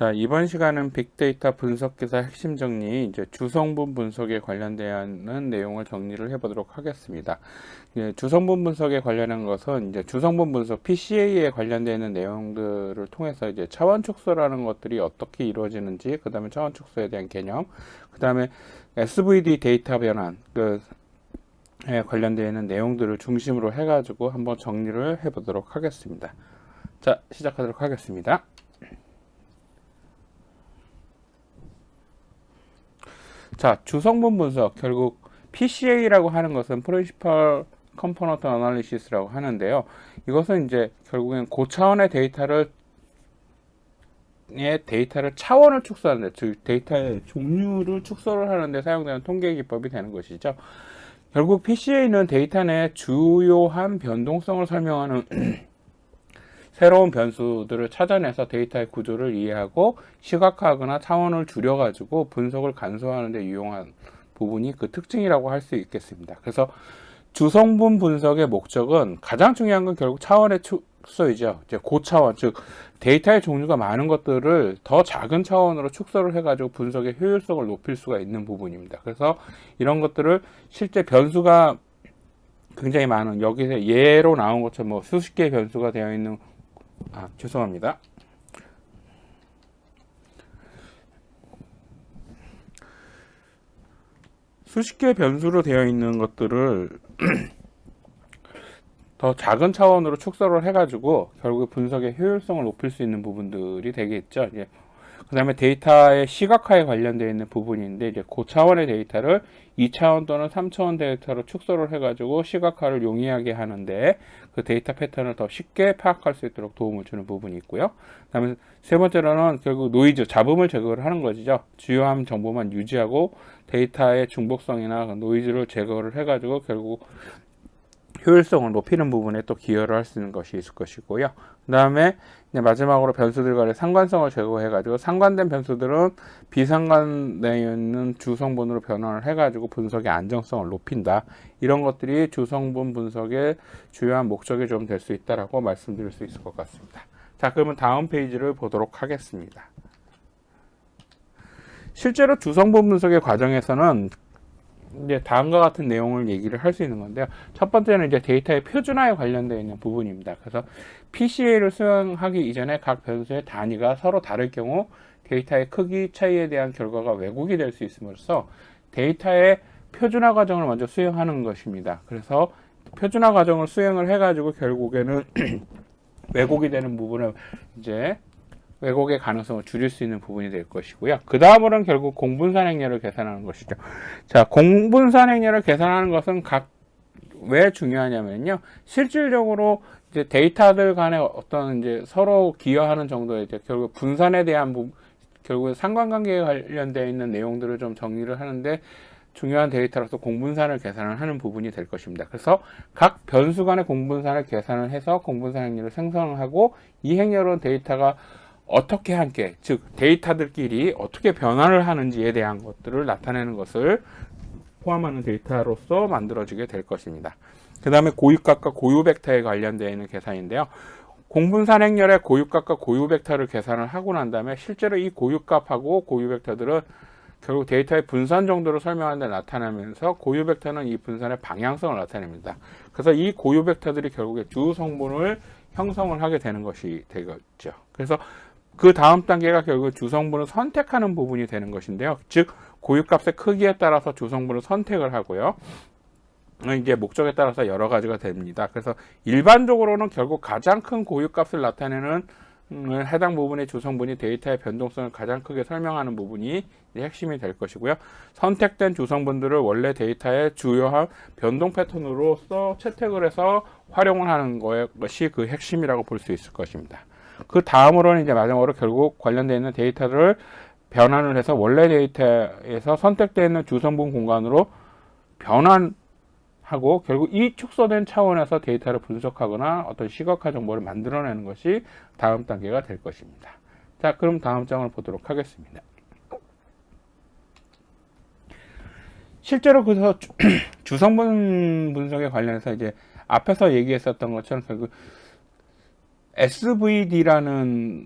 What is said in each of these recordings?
자, 이번 시간은 빅데이터 분석 기사 핵심 정리, 이제 주성분 분석에 관련되는 내용을 정리를 해보도록 하겠습니다. 주성분 분석에 관련한 것은 이제 주성분 분석 PCA에 관련되는 내용들을 통해서 이제 차원 축소라는 것들이 어떻게 이루어지는지, 그 다음에 차원 축소에 대한 개념, 그 다음에 SVD 데이터 변환, 에 관련되는 내용들을 중심으로 해가지고 한번 정리를 해보도록 하겠습니다. 자, 시작하도록 하겠습니다. 자, 주성분 분석, 결국 PCA라고 하는 것은 Principal Component Analysis라고 하는데요. 이것은 이제 결국엔 고차원의 데이터를 차원을 축소하는데, 즉 데이터의 종류를 축소를 하는데 사용되는 통계 기법이 되는 것이죠. 결국 PCA는 데이터 내 주요한 변동성을 설명하는 새로운 변수들을 찾아내서 데이터의 구조를 이해하고 시각화하거나 차원을 줄여가지고 분석을 간소화하는 데 유용한 부분이 그 특징이라고 할 수 있겠습니다. 그래서 주성분 분석의 목적은 가장 중요한 건 결국 차원의 축소이죠. 이제 고차원, 즉 데이터의 종류가 많은 것들을 더 작은 차원으로 축소를 해가지고 분석의 효율성을 높일 수가 있는 부분입니다. 그래서 이런 것들을 실제 변수가 굉장히 많은, 여기서 예로 나온 것처럼 뭐 수십 개의 변수가 되어 있는, 죄송합니다. 수십 개의 변수로 되어 있는 것들을 더 작은 차원으로 축소를 해가지고 결국 분석의 효율성을 높일 수 있는 부분들이 되겠죠. 이제 그 다음에 데이터의 시각화에 관련되어 있는 부분인데, 이제 고차원의 데이터를 2차원 또는 3차원 데이터로 축소를 해가지고 시각화를 용이하게 하는데 그 데이터 패턴을 더 쉽게 파악할 수 있도록 도움을 주는 부분이 있고요. 그 다음에 세 번째로는 결국 노이즈, 잡음을 제거를 하는 것이죠. 주요한 정보만 유지하고 데이터의 중복성이나 노이즈를 제거를 해가지고 결국 효율성을 높이는 부분에 또 기여를 할 수 있는 것이 있을 것이고요. 그 다음에 마지막으로 변수들 간의 상관성을 제거해가지고 상관된 변수들은 비상관되어 있는 주성분으로 변환을 해가지고 분석의 안정성을 높인다. 이런 것들이 주성분 분석의 주요한 목적이 좀 될 수 있다라고 말씀드릴 수 있을 것 같습니다. 자, 그러면 다음 페이지를 보도록 하겠습니다. 실제로 주성분 분석의 과정에서는 이제 다음과 같은 내용을 얘기를 할 수 있는 건데요. 첫 번째는 이제 데이터의 표준화에 관련되어 있는 부분입니다. 그래서 PCA를 수행하기 이전에 각 변수의 단위가 서로 다를 경우 데이터의 크기 차이에 대한 결과가 왜곡이 될 수 있음으로써 데이터의 표준화 과정을 먼저 수행하는 것입니다. 그래서 표준화 과정을 수행을 해가지고 결국에는 왜곡이 되는 부분을 이제 왜곡의 가능성을 줄일 수 있는 부분이 될 것이고요. 그 다음으로는 결국 공분산행률을 계산하는 것이죠. 자, 공분산행률을 계산하는 것은 왜 중요하냐면요. 실질적으로 이제 데이터들 간의 어떤 이제 서로 기여하는 정도의 이제 결국 분산에 대한 결국 상관관계에 관련되어 있는 내용들을 좀 정리를 하는데 중요한 데이터로서 공분산을 계산을 하는 부분이 될 것입니다. 그래서 각 변수 간의 공분산을 계산을 해서 공분산행률을 생성하고 이 행렬은 데이터가 어떻게 함께, 즉 데이터들끼리 어떻게 변화를 하는지에 대한 것들을 나타내는 것을 포함하는 데이터로서 만들어지게 될 것입니다. 그 다음에 고유값과 고유 벡터에 관련되어 있는 계산인데요. 공분산 행렬의 고유값과 고유 벡터를 계산을 하고 난 다음에 실제로 이 고유값하고 고유 벡터들은 결국 데이터의 분산 정도를 설명하는 데 나타나면서 고유 벡터는 이 분산의 방향성을 나타냅니다. 그래서 이 고유 벡터들이 결국에 주 성분을 형성을 하게 되는 것이 되겠죠. 그래서 그 다음 단계가 결국 주성분을 선택하는 부분이 되는 것인데요. 즉 고유값의 크기에 따라서 주성분을 선택을 하고요. 이제 목적에 따라서 여러 가지가 됩니다. 그래서 일반적으로는 결국 가장 큰 고유값을 나타내는 해당 부분의 주성분이 데이터의 변동성을 가장 크게 설명하는 부분이 핵심이 될 것이고요. 선택된 주성분들을 원래 데이터의 주요한 변동 패턴으로서 채택을 해서 활용을 하는 것이 그 핵심이라고 볼 수 있을 것입니다. 그 다음으로는 이제 마지막으로 결국 관련되어 있는 데이터를 변환을 해서 원래 데이터에서 선택되어 있는 주성분 공간으로 변환하고 결국 이 축소된 차원에서 데이터를 분석하거나 어떤 시각화 정보를 만들어내는 것이 다음 단계가 될 것입니다. 자, 그럼 다음 장을 보도록 하겠습니다. 실제로 그래서 주성분 분석에 관련해서 이제 앞에서 얘기했었던 것처럼 결국 SVD라는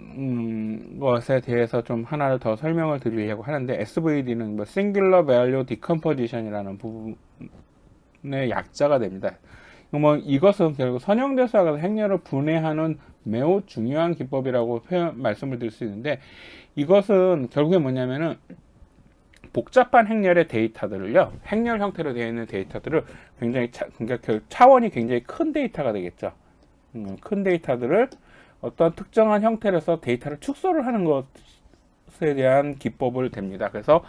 것에 대해서 좀 하나를 더 설명을 드리려고 하는데, SVD는 뭐 Singular Value Decomposition이라는 부분의 약자가 됩니다. 뭐 이것은 결국 선형대수학에서 행렬을 분해하는 매우 중요한 기법이라고 말씀을 드릴 수 있는데, 이것은 결국에 뭐냐면은 복잡한 행렬의 데이터들을요, 행렬 형태로 되어 있는 데이터들을 굉장히 그러니까 차원이 굉장히 큰 데이터가 되겠죠. 큰 데이터들을 어떤 특정한 형태로서 데이터를 축소를 하는 것에 대한 기법을 됩니다. 그래서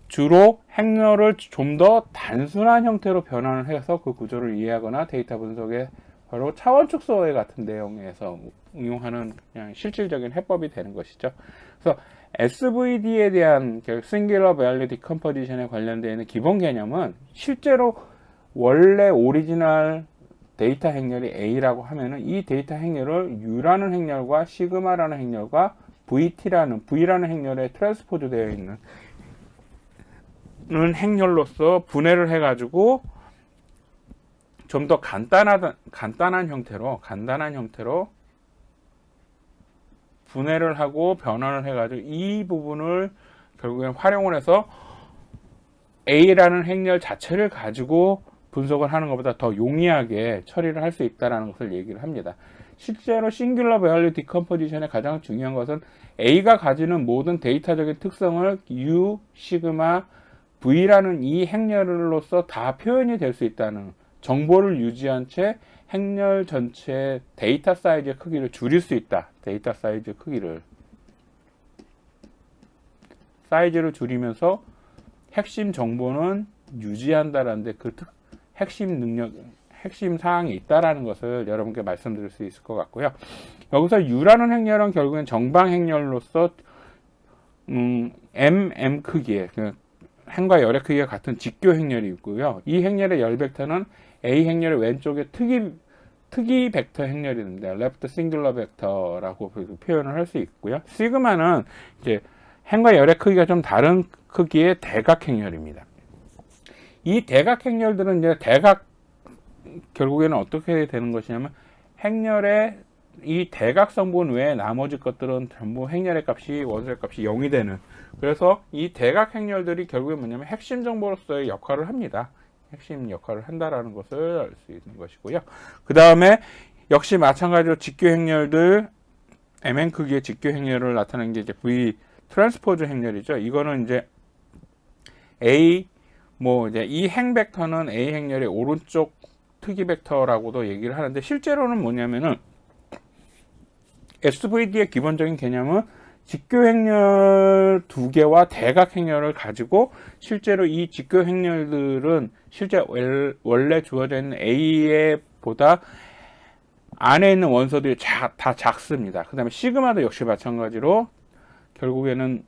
주로 행렬을 좀 더 단순한 형태로 변환을 해서 그 구조를 이해하거나 데이터 분석에 바로 차원 축소에 같은 내용에서 응용하는 그냥 실질적인 해법이 되는 것이죠. 그래서 SVD에 대한 Singular Value Decomposition에 관련되어 있는 기본 개념은 실제로 원래 오리지널 데이터 행렬이 A라고 하면은 이 데이터 행렬을 U라는 행렬과 시그마라는 행렬과 V라는 행렬에 트랜스포즈 되어 있는 행렬로서 분해를 해가지고 좀 더 간단한 형태로 분해를 하고 변환을 해가지고 이 부분을 결국엔 활용을 해서 A라는 행렬 자체를 가지고 분석을 하는 것보다 더 용이하게 처리를 할 수 있다는 것을 얘기를 합니다. 실제로 싱귤러 배럴리 디컴포지션의 가장 중요한 것은 A가 가지는 모든 데이터적인 특성을 U, 시그마, V라는 이 행렬로서 다 표현이 될 수 있다는, 정보를 유지한 채 행렬 전체의 데이터 사이즈의 크기를 줄일 수 있다. 데이터 사이즈 크기를 사이즈를 줄이면서 핵심 정보는 유지한다라는데 그 핵심 사항이 있다라는 것을 여러분께 말씀드릴 수 있을 것 같고요. 여기서 U라는 행렬은 결국엔 정방 행렬로서 M 크기의 행과 열의 크기가 같은 직교 행렬이 있고요. 이 행렬의 열 벡터는 A 행렬의 왼쪽에 특이 벡터 행렬이 있는데 left singular vector라고 표현을 할 수 있고요. 시그마는 이제 행과 열의 크기가 좀 다른 크기의 대각 행렬입니다. 이 대각 행렬들은 이제 결국에는 어떻게 되는 것이냐면 행렬의 이 대각성분 외에 나머지 것들은 전부 행렬의 값이 원소의 값이 0이 되는, 그래서 이 대각 행렬들이 결국에 뭐냐면 핵심 정보로서의 역할을 합니다. 핵심 역할을 한다라는 것을 알 수 있는 것이고요. 그 다음에 역시 마찬가지로 직교 행렬들, mn 크기의 직교 행렬을 나타내는 게 이제 V 트랜스포즈 행렬이죠. 이거는 이제 A 이제 이 행 벡터는 A 행렬의 오른쪽 특이 벡터라고도 얘기를 하는데, 실제로는 뭐냐면은 SVD의 기본적인 개념은 직교 행렬 두 개와 대각 행렬을 가지고, 실제로 이 직교 행렬들은 실제 원래 주어져 있는 A에 보다 안에 있는 원소들이 다 작습니다. 그 다음에 시그마도 역시 마찬가지로 결국에는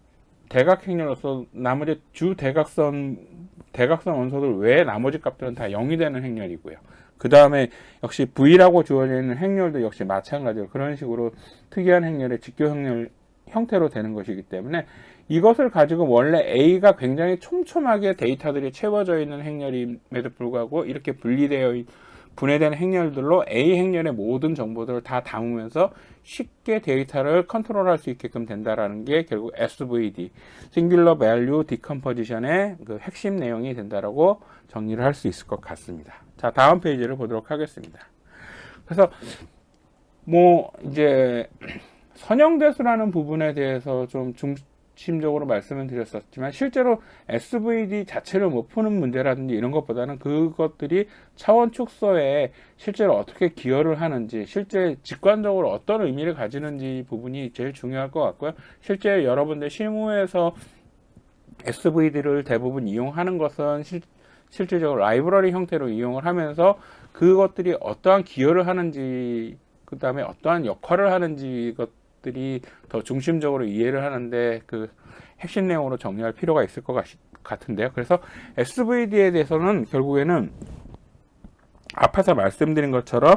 대각 행렬로서 나머지 주 대각선 원소들 외에 나머지 값들은 다 0이 되는 행렬이고요. 그 다음에 역시 V라고 주어져 있는 행렬도 역시 마찬가지로 그런 식으로 특이한 행렬의 직교 행렬 형태로 되는 것이기 때문에, 이것을 가지고 원래 A가 굉장히 촘촘하게 데이터들이 채워져 있는 행렬임에도 불구하고 이렇게 분해된 행렬들로 A 행렬의 모든 정보들을 다 담으면서 쉽게 데이터를 컨트롤할 수 있게끔 된다라는 게 결국 SVD, Singular Value Decomposition의 그 핵심 내용이 된다라고 정리를 할 수 있을 것 같습니다. 자, 다음 페이지를 보도록 하겠습니다. 그래서 이제 선형대수라는 부분에 대해서 좀 중심적으로 말씀을 드렸었지만, 실제로 SVD 자체를 푸는 문제라든지 이런 것보다는 그것들이 차원 축소에 실제로 어떻게 기여를 하는지, 실제 직관적으로 어떤 의미를 가지는지 부분이 제일 중요할 것 같고요. 실제 여러분들 실무에서 SVD를 대부분 이용하는 것은 실질적으로 라이브러리 형태로 이용을 하면서 그것들이 어떠한 기여를 하는지, 그 다음에 어떠한 역할을 하는지 것들이 더 중심적으로 이해를 하는데 그 핵심 내용으로 정리할 필요가 있을 것 같은데요. 그래서 SVD에 대해서는 결국에는 앞에서 말씀드린 것처럼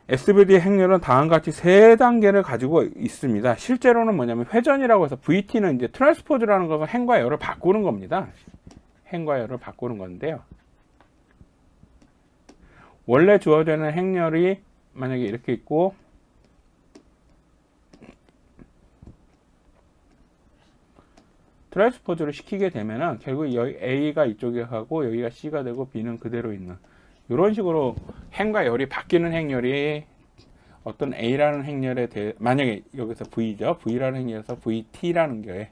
SVD 행렬은 다음과 같이 세 단계를 가지고 있습니다. 실제로는 뭐냐면 회전이라고 해서 VT는 이제 트랜스포즈라는 것은 행과 열을 바꾸는 겁니다. 행과 열을 바꾸는 건데요. 원래 주어져 있는 행렬이 만약에 이렇게 있고, 트랜스포즈를 시키게 되면은 결국 여기 A가 이쪽에 가고 여기가 C가 되고 B는 그대로 있는 이런 식으로 행과 열이 바뀌는 행렬이 어떤 A라는 행렬에 대해 만약에 여기서 V죠. V라는 행렬에서 VT라는 게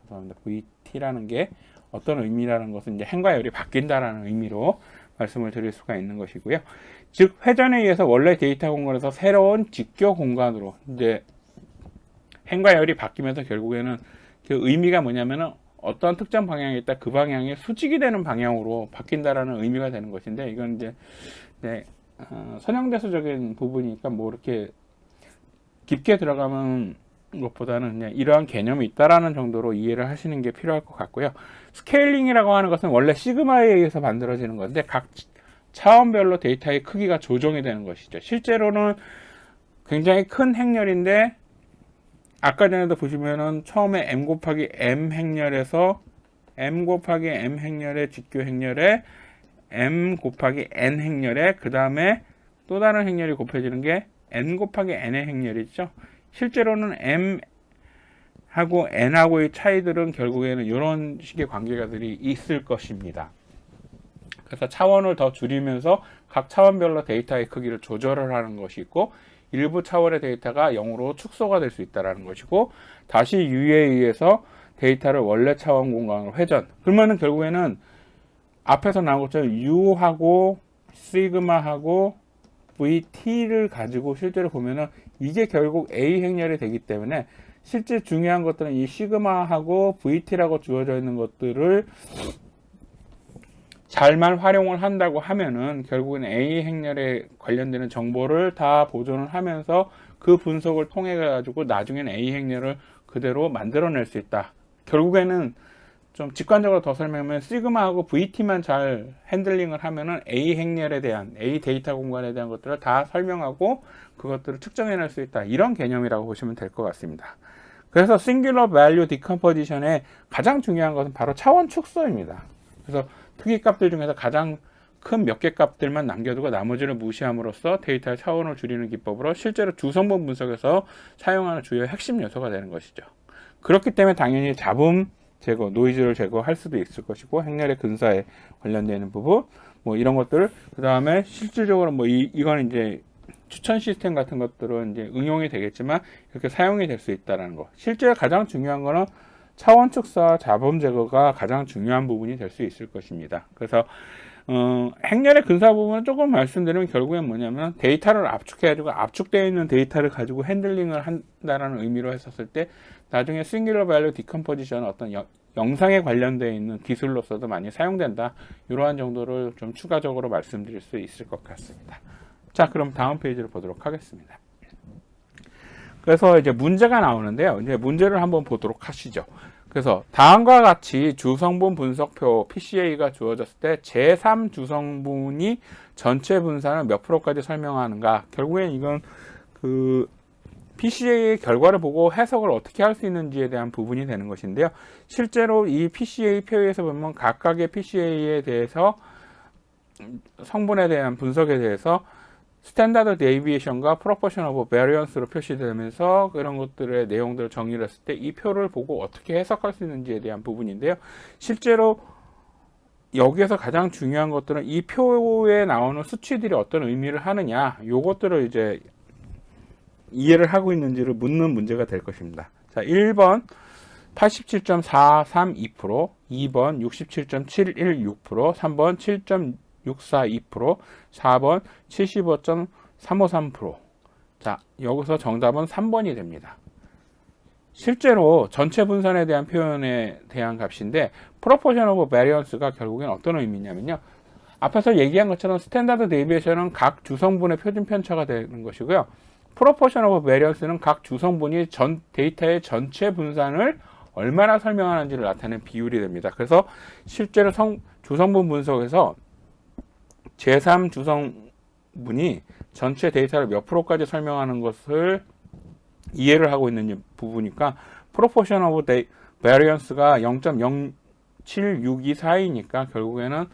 죄송합니다. VT라는 게 어떤 의미라는 것은 이제 행과 열이 바뀐다라는 의미로 말씀을 드릴 수가 있는 것이고요. 즉 회전에 의해서 원래 데이터 공간에서 새로운 직교 공간으로 이제 행과 열이 바뀌면서 결국에는 그 의미가 뭐냐면은 어떤 특정 방향에 있다 그 방향이 수직이 되는 방향으로 바뀐다라는 의미가 되는 것인데 이건 이제 선형대수적인 부분이니까 뭐 이렇게 깊게 들어가면 것보다는 그냥 이러한 개념이 있다라는 정도로 이해를 하시는 게 필요할 것 같고요. 스케일링이라고 하는 것은 원래 시그마에 의해서 만들어지는 건데 각 차원별로 데이터의 크기가 조정이 되는 것이죠. 실제로는 굉장히 큰 행렬인데 아까 전에도 보시면은 처음에 m 곱하기 m 행렬에서 m 곱하기 m 행렬의 직교 행렬에 m 곱하기 n 행렬에 그 다음에 또 다른 행렬이 곱해지는 게 n 곱하기 n의 행렬이죠. 실제로는 m하고 n하고의 차이들은 결국에는 이런 식의 관계가들이 있을 것입니다. 그래서 차원을 더 줄이면서 각 차원별로 데이터의 크기를 조절을 하는 것이 있고 일부 차원의 데이터가 0으로 축소가 될 수 있다는 것이고 다시 U에 의해서 데이터를 원래 차원 공간으로 회전. 그러면은 결국에는 앞에서 나온 것처럼 U하고 시그마하고 VT를 가지고 실제로 보면은 이게 결국 A 행렬이 되기 때문에 실제 중요한 것들은 이 시그마하고 VT라고 주어져 있는 것들을 잘만 활용을 한다고 하면은 결국은 A 행렬에 관련되는 정보를 다 보존을 하면서 그 분석을 통해 가지고 나중에는 A 행렬을 그대로 만들어낼 수 있다. 결국에는 좀 직관적으로 더 설명하면 시그마하고 VT만 잘 핸들링을 하면은 A 행렬에 대한 A 데이터 공간에 대한 것들을 다 설명하고 그것들을 측정해낼 수 있다. 이런 개념이라고 보시면 될 것 같습니다. 그래서 싱귤러 밸류 디컴포지션의 가장 중요한 것은 바로 차원 축소입니다. 그래서 특이 값들 중에서 가장 큰 몇 개 값들만 남겨두고 나머지를 무시함으로써 데이터의 차원을 줄이는 기법으로 실제로 주성분 분석에서 사용하는 주요 핵심 요소가 되는 것이죠. 그렇기 때문에 당연히 잡음 제거, 노이즈를 제거할 수도 있을 것이고 행렬의 근사에 관련되는 부분 뭐 이런 것들 그 다음에 실질적으로 뭐 이거는 이제 추천 시스템 같은 것들은 이제 응용이 되겠지만 이렇게 사용이 될 수 있다는 거. 실제 가장 중요한 거는 차원 축소와 잡음 제거가 가장 중요한 부분이 될 수 있을 것입니다. 그래서 행렬의 근사 부분은 조금 말씀드리면 결국엔 뭐냐면 데이터를 압축해가지고 압축되어 있는 데이터를 가지고 핸들링을 한다는 의미로 했었을 때 나중에 싱귤러 밸류 디컴포지션 어떤 영상에 관련되어 있는 기술로서도 많이 사용된다. 이러한 정도를 좀 추가적으로 말씀드릴 수 있을 것 같습니다. 자, 그럼 다음 페이지를 보도록 하겠습니다. 그래서 이제 문제가 나오는데요. 이제 문제를 한번 보도록 하시죠. 그래서 다음과 같이 주성분 분석표 PCA가 주어졌을 때 제3 주성분이 전체 분산을 몇 프로까지 설명하는가. 결국엔 이건 그 PCA의 결과를 보고 해석을 어떻게 할 수 있는지에 대한 부분이 되는 것인데요. 실제로 이 PCA 표에서 보면 각각의 PCA에 대해서 성분에 대한 분석에 대해서 스탠다드 데이비에이션과 프로포션 오브 베리언스로 표시되면서 그런 것들의 내용들을 정리를 했을 때 이 표를 보고 어떻게 해석할 수 있는지에 대한 부분인데요. 실제로 여기에서 가장 중요한 것들은 이 표에 나오는 수치들이 어떤 의미를 하느냐 요것들을 이제 이해를 하고 있는지를 묻는 문제가 될 것입니다. 자, 1번 87.432%, 2번 67.716%, 3번 7.642%, 4번 75.353%. 자, 여기서 정답은 3번이 됩니다. 실제로 전체 분산에 대한 표현에 대한 값인데 proportion of variance가 결국엔 어떤 의미냐면요. 앞에서 얘기한 것처럼 스탠다드 데이비에이션은 각 주성분의 표준 편차가 되는 것이고요. proportion of variance는 각 주성분이 데이터의 전체 분산을 얼마나 설명하는지를 나타내는 비율이 됩니다. 그래서 실제로 주성분 분석에서 제3 주성분이 전체 데이터를 몇 프로까지 설명하는 것을 이해를 하고 있는 부분이니까 proportion of variance가 0.07624이니까 결국에는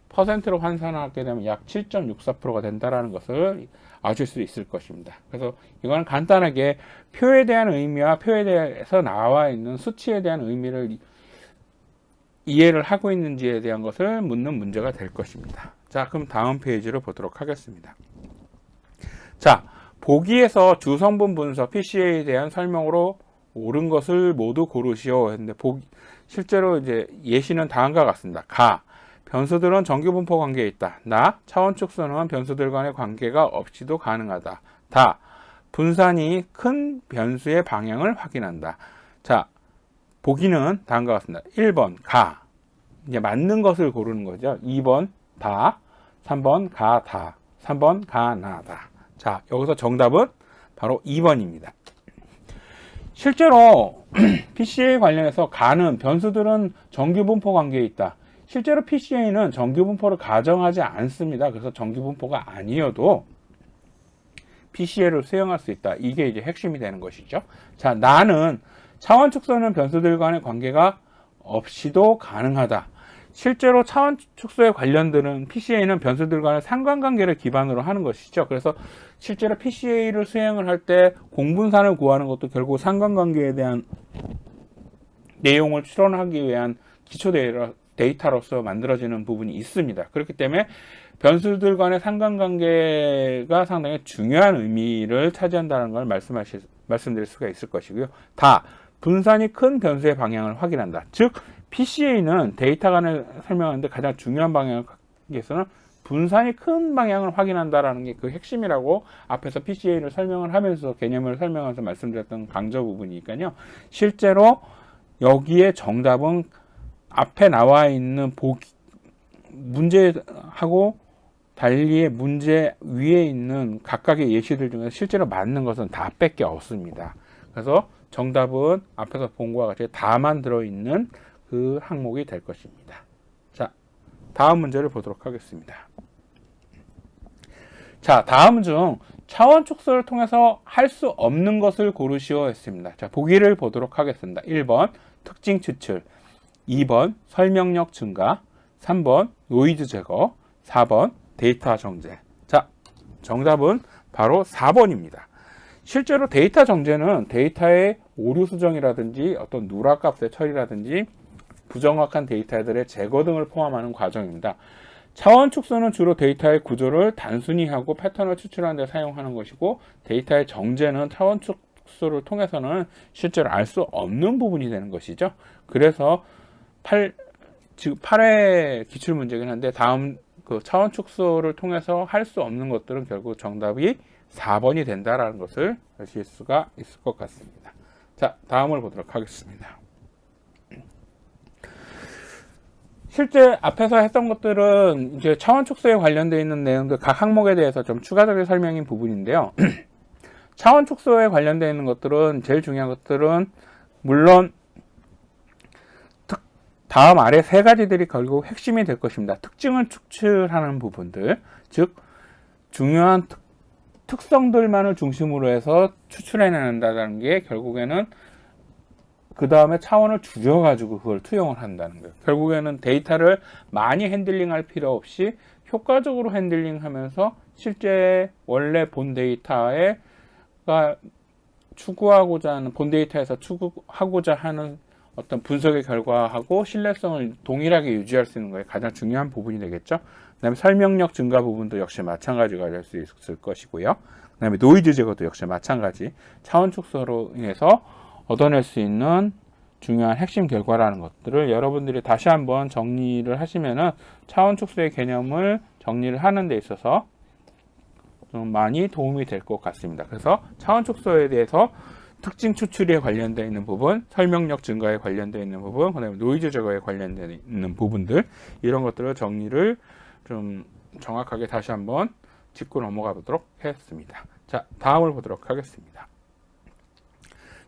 퍼센트로 환산하게 되면 약 7.64%가 된다는 것을 아실 수 있을 것입니다. 그래서 이거는 간단하게 표에 대한 의미와 표에 대해서 나와 있는 수치에 대한 의미를 이해를 하고 있는지에 대한 것을 묻는 문제가 될 것입니다. 자, 그럼 다음 페이지를 보도록 하겠습니다. 자, 보기에서 주성분 분석 PCA에 대한 설명으로 옳은 것을 모두 고르시오 했는데, 실제로 이제 예시는 다음과 같습니다. 가, 변수들은 정규분포 관계에 있다. 나, 차원축소는 변수들 간의 관계가 없이도 가능하다. 다, 분산이 큰 변수의 방향을 확인한다. 자, 보기는 다음과 같습니다. 1번 가, 이제 맞는 것을 고르는 거죠. 2번 다, 3번 가 다, 3번 가 나다. 자, 여기서 정답은 바로 2번입니다. 실제로 PCA 관련해서 가는 변수들은 정규분포 관계에 있다. 실제로 PCA는 정규분포를 가정하지 않습니다. 그래서 정규분포가 아니어도 PCA를 수행할 수 있다. 이게 이제 핵심이 되는 것이죠. 자, 나는 차원축소는 변수들 간의 관계가 없이도 가능하다. 실제로 차원축소에 관련되는 PCA는 변수들 간의 상관관계를 기반으로 하는 것이죠. 그래서 실제로 PCA를 수행을 할 때 공분산을 구하는 것도 결국 상관관계에 대한 내용을 추론하기 위한 기초 데이터로서 만들어지는 부분이 있습니다. 그렇기 때문에 변수들 간의 상관관계가 상당히 중요한 의미를 차지한다는 걸 말씀드릴 수가 있을 것이고요. 다, 분산이 큰 변수의 방향을 확인한다. 즉, PCA는 데이터 간을 설명하는데 가장 중요한 방향에서는 분산이 큰 방향을 확인한다라는 게 그 핵심이라고 앞에서 PCA를 설명을 하면서 개념을 설명하면서 말씀드렸던 강조 부분이니까요. 실제로 여기에 정답은 앞에 나와 있는 문제하고 달리의 문제 위에 있는 각각의 예시들 중에 실제로 맞는 것은 다 밖에 없습니다. 그래서 정답은 앞에서 본 것과 같이 다만 들어있는 그 항목이 될 것입니다. 자, 다음 문제를 보도록 하겠습니다. 자, 다음 중 차원축소를 통해서 할 수 없는 것을 고르시오 했습니다. 자, 보기를 보도록 하겠습니다. 1번 특징 추출, 2번 설명력 증가, 3번 노이즈 제거, 4번 데이터 정제. 자, 정답은 바로 4번입니다. 실제로 데이터 정제는 데이터의 오류 수정이라든지 어떤 누락값의 처리라든지 부정확한 데이터들의 제거 등을 포함하는 과정입니다. 차원 축소는 주로 데이터의 구조를 단순히 하고 패턴을 추출하는 데 사용하는 것이고, 데이터의 정제는 차원 축소를 통해서는 실제로 알 수 없는 부분이 되는 것이죠. 그래서 8회 기출 문제긴 한데, 다음 그 차원 축소를 통해서 할 수 없는 것들은 결국 정답이 4번이 된다라는 것을 아실 수가 있을 것 같습니다. 자, 다음을 보도록 하겠습니다. 실제 앞에서 했던 것들은 이제 차원 축소에 관련되어 있는 내용들 각 항목에 대해서 좀 추가적인 설명인 부분인데요. 차원 축소에 관련되어 있는 것들은 제일 중요한 것들은 물론 다음 아래 세 가지들이 결국 핵심이 될 것입니다. 특징을 추출하는 부분들, 즉 중요한 특성들만을 중심으로 해서 추출해낸다는 게 결국에는 그 다음에 차원을 줄여가지고 그걸 투영을 한다는 거예요. 결국에는 데이터를 많이 핸들링할 필요 없이 효과적으로 핸들링하면서 실제 원래 본 데이터가 추구하고자 하는, 본 데이터에서 추구하고자 하는 어떤 분석의 결과하고 신뢰성을 동일하게 유지할 수 있는 거에 가장 중요한 부분이 되겠죠. 그 다음에 설명력 증가 부분도 역시 마찬가지가 될 수 있을 것이고요. 그 다음에 노이즈 제거도 역시 마찬가지, 차원 축소로 인해서 얻어낼 수 있는 중요한 핵심 결과라는 것들을 여러분들이 다시 한번 정리를 하시면은 차원 축소의 개념을 정리를 하는 데 있어서 좀 많이 도움이 될 것 같습니다. 그래서 차원 축소에 대해서 특징 추출에 관련되어 있는 부분, 설명력 증가에 관련되어 있는 부분, 그 다음에 노이즈 제거에 관련되어 있는 부분들, 이런 것들을 정리를 좀 정확하게 다시 한번 짚고 넘어가 보도록 하겠습니다. 자, 다음을 보도록 하겠습니다.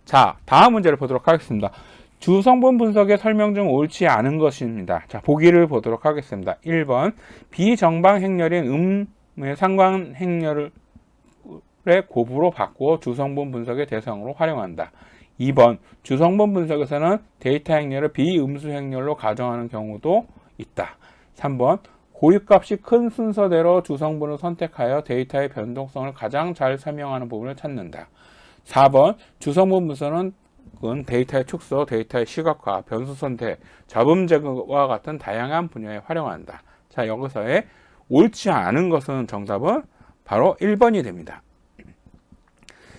자, 다음 문제를 보도록 하겠습니다. 주성분 분석의 설명 중 옳지 않은 것입니다. 자, 보기를 보도록 하겠습니다. 1번 비정방 행렬인 음의 상관 행렬을 곱으로 바꾸어 주성분 분석의 대상으로 활용한다. 2번 주성분 분석에서는 데이터 행렬을 비음수 행렬로 가정하는 경우도 있다. 3번 고유값이 큰 순서대로 주성분을 선택하여 데이터의 변동성을 가장 잘 설명하는 부분을 찾는다. 4번 주성분 분석은 은 데이터의 축소, 데이터의 시각화, 변수 선택, 잡음 제거와 같은 다양한 분야에 활용한다. 자, 여기서의 옳지 않은 것은 정답은 바로 1번이 됩니다.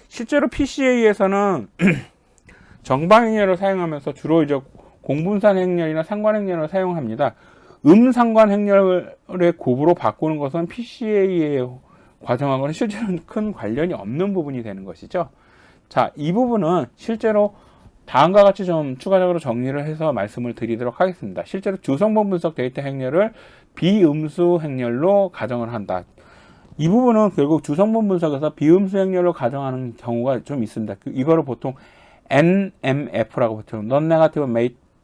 실제로 PCA에서는 정방 행렬을 사용하면서 주로 이제 공분산 행렬이나 상관 행렬을 사용합니다. 상관 행렬의 곱으로 바꾸는 것은 PCA의 과정하고는 실제로는 큰 관련이 없는 부분이 되는 것이죠. 자, 이 부분은 실제로 다음과 같이 좀 추가적으로 정리를 해서 말씀을 드리도록 하겠습니다. 실제로 주성분 분석 데이터 행렬을 비음수 행렬로 가정을 한다. 이 부분은 결국 주성분 분석에서 비음수 행렬로 가정하는 경우가 좀 있습니다. 이거를 보통 NMF라고 보통 Non-Negative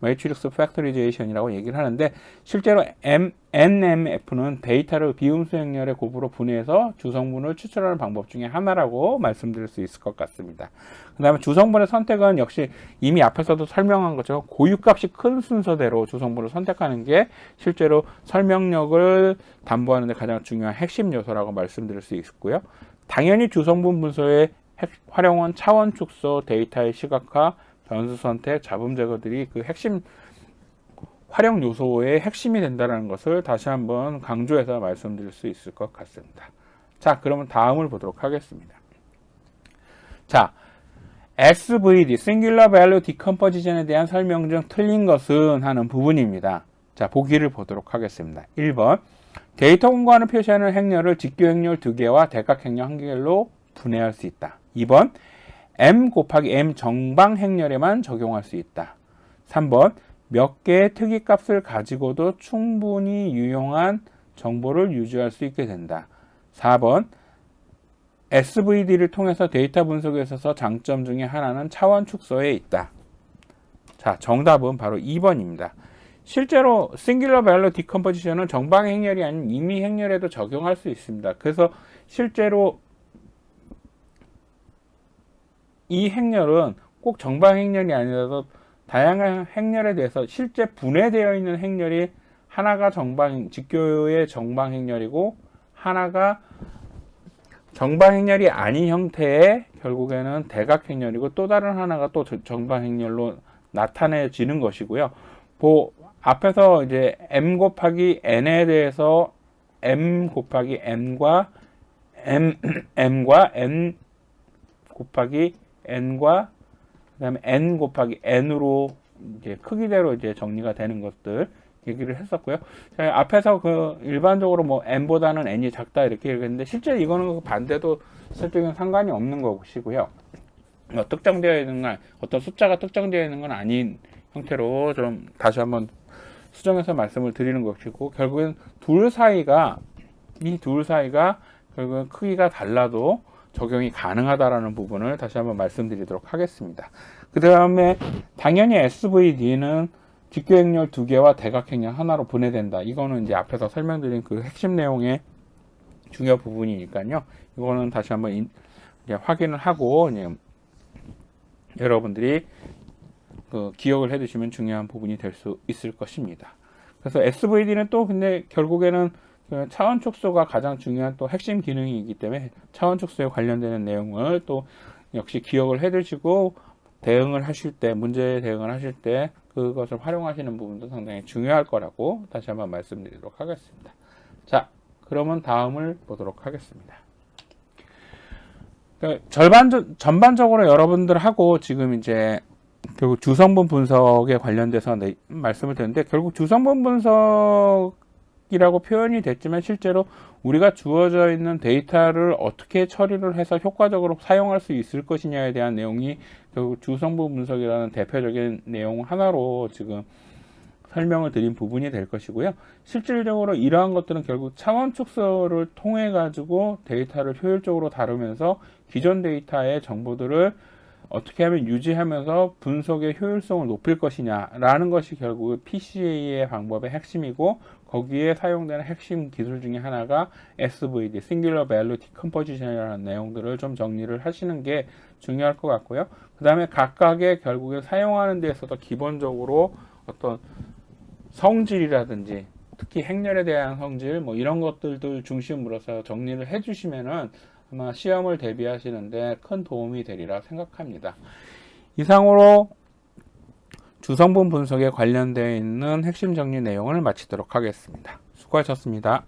Matrix Factorization이라고 얘기를 하는데, 실제로 NMF는 데이터를 비음수 행렬의 곱으로 분해해서 주성분을 추출하는 방법 중에 하나라고 말씀드릴 수 있을 것 같습니다. 그 다음에 주성분의 선택은 역시 이미 앞에서도 설명한 것처럼 고유값이 큰 순서대로 주성분을 선택하는 게 실제로 설명력을 담보하는 데 가장 중요한 핵심 요소라고 말씀드릴 수 있고요. 당연히 주성분 분석의 활용은 차원 축소, 데이터의 시각화, 변수 선택, 잡음 제거들이 그 핵심 활용 요소의 핵심이 된다는 것을 다시 한번 강조해서 말씀드릴 수 있을 것 같습니다. 자, 그러면 다음을 보도록 하겠습니다. 자, SVD, Singular Value Decomposition에 대한 설명 중 틀린 것은 하는 부분입니다. 자, 보기를 보도록 하겠습니다. 1번, 데이터 공간을 표시하는 행렬을 직교 행렬 2개와 대각 행렬 1개로 분해할 수 있다. 2번, M 곱하기 M 정방 행렬에만 적용할 수 있다. 3번, 몇 개의 특이값을 가지고도 충분히 유용한 정보를 유지할 수 있게 된다. 4번, SVD를 통해서 데이터 분석에 있어서 장점 중에 하나는 차원 축소에 있다. 자, 정답은 바로 2번입니다. 실제로 Singular Value Decomposition은 정방 행렬이 아닌 임의 행렬에도 적용할 수 있습니다. 그래서 실제로 이 행렬은 꼭 정방 행렬이 아니라도 다양한 행렬에 대해서 실제 분해되어 있는 행렬이 하나가 직교의 정방 행렬이고 하나가 정방 행렬이 아닌 형태의 결국에는 대각 행렬이고 또 다른 하나가 또 정방 행렬로 나타내지는 것이고요. 앞에서 이제 M 곱하기 N에 대해서 M 곱하기 N과 M과 N 곱하기 N과 그다음에 N 곱하기 N으로 이제 크기대로 이제 정리가 되는 것들 얘기를 했었고요. 자, 앞에서 그 일반적으로 뭐 N보다는 N이 작다 이렇게 얘기했는데 실제 이거는 반대도 설정에 상관이 없는 것이고요. 특정되어 있는 건 어떤 숫자가 특정되어 있는 건 아닌 형태로 좀 다시 한번 수정해서 말씀을 드리는 것이고, 결국엔 이 둘 사이가 결국은 크기가 달라도 적용이 가능하다라는 부분을 다시 한번 말씀드리도록 하겠습니다. 그 다음에 당연히 SVD는 직교 행렬 2개와 대각 행렬 하나로 분해된다. 이거는 이제 앞에서 설명드린 그 핵심 내용의 중요 부분이니까요. 이거는 다시 한번 이제 확인을 하고 이제 여러분들이 그 기억을 해두시면 중요한 부분이 될 수 있을 것입니다. 그래서 SVD는 또 근데 결국에는 그 차원 축소가 가장 중요한 또 핵심 기능이기 때문에 차원 축소에 관련되는 내용을 또 역시 기억을 해두시고 문제 대응을 하실 때 그것을 활용하시는 부분도 상당히 중요할 거라고 다시 한번 말씀드리도록 하겠습니다. 자, 그러면 다음을 보도록 하겠습니다. 전반적으로 여러분들하고 지금 이제 결국 주성분 분석에 관련돼서 말씀을 드렸는데, 결국 주성분 분석이라고 표현이 됐지만 실제로 우리가 주어져 있는 데이터를 어떻게 처리를 해서 효과적으로 사용할 수 있을 것이냐에 대한 내용이 결국 주성분 분석이라는 대표적인 내용 하나로 지금 설명을 드린 부분이 될 것이고요. 실질적으로 이러한 것들은 결국 차원 축소를 통해 가지고 데이터를 효율적으로 다루면서 기존 데이터의 정보들을 어떻게 하면 유지하면서 분석의 효율성을 높일 것이냐라는 것이 결국 PCA의 방법의 핵심이고, 거기에 사용되는 핵심 기술 중에 하나가 SVD, Singular Value Decomposition이라는 내용들을 좀 정리를 하시는 게 중요할 것 같고요. 그 다음에 각각의 결국에 사용하는 데 있어서 기본적으로 어떤 성질이라든지 특히 행렬에 대한 성질 뭐 이런 것들도 중심으로서 정리를 해주시면은 아마 시험을 대비하시는데 큰 도움이 되리라 생각합니다. 이상으로 주성분 분석에 관련되어 있는 핵심 정리 내용을 마치도록 하겠습니다. 수고하셨습니다.